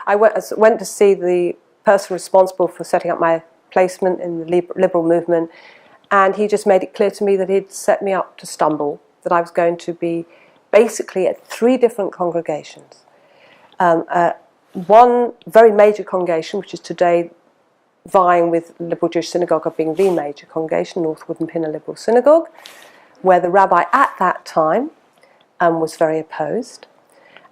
I went to see the person responsible for setting up my placement in the liberal movement, and he just made it clear to me that he'd set me up to stumble, that I was going to be basically at 3 different congregations. One very major congregation, which is today vying with Liberal Jewish Synagogue of being the major congregation, North Wood and Pinner Liberal Synagogue, where the rabbi at that time was very opposed,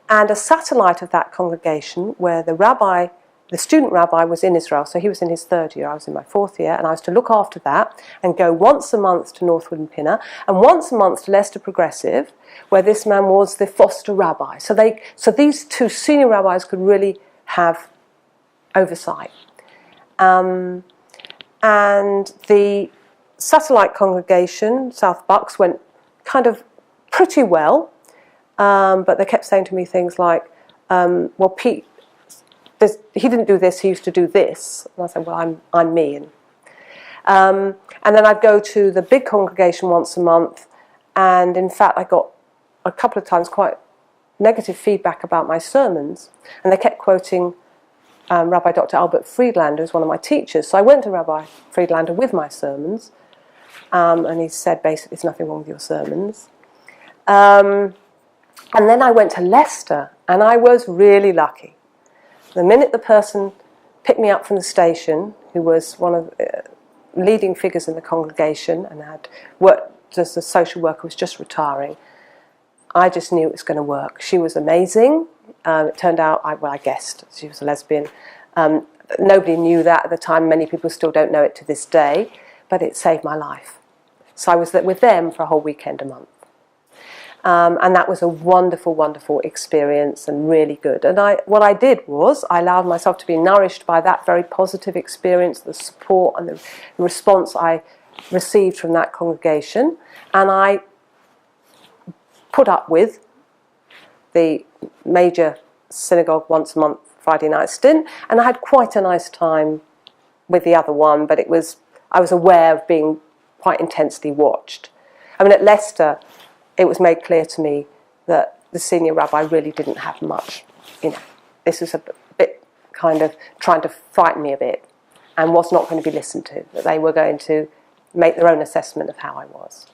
and a satellite of that congregation where the student rabbi was in Israel, so he was in his 3rd year, I was in my 4th year, and I was to look after that and go once a month to Northwood and Pinner and once a month to Leicester Progressive, where this man was the foster rabbi. So these 2 senior rabbis could really have oversight. And the satellite congregation, South Bucks, went kind of pretty well, but they kept saying to me things like, well, Pete, he didn't do this, he used to do this. And I said, well, I'm me. And then I'd go to the big congregation once a month, and in fact I got a couple of times quite negative feedback about my sermons, and they kept quoting Rabbi Dr. Albert Friedlander, who's one of my teachers. So I went to Rabbi Friedlander with my sermons, and he said basically there's nothing wrong with your sermons. And then I went to Leicester, and I was really lucky. The minute the person picked me up from the station, who was one of the leading figures in the congregation and had worked as a social worker, was just retiring, I just knew it was going to work. She was amazing. It turned out, I guessed she was a lesbian. Nobody knew that at the time. Many people still don't know it to this day, but it saved my life. So I was with them for a whole weekend a month. And that was a wonderful, wonderful experience and really good. And what I did was I allowed myself to be nourished by that very positive experience, the support and the response I received from that congregation. And I put up with the major synagogue once a month Friday night stint, and I had quite a nice time with the other one, but I was aware of being quite intensely watched. I mean, at Leicester, it was made clear to me that the senior rabbi really didn't have much. This was a bit kind of trying to frighten me a bit and was not going to be listened to, that they were going to make their own assessment of how I was.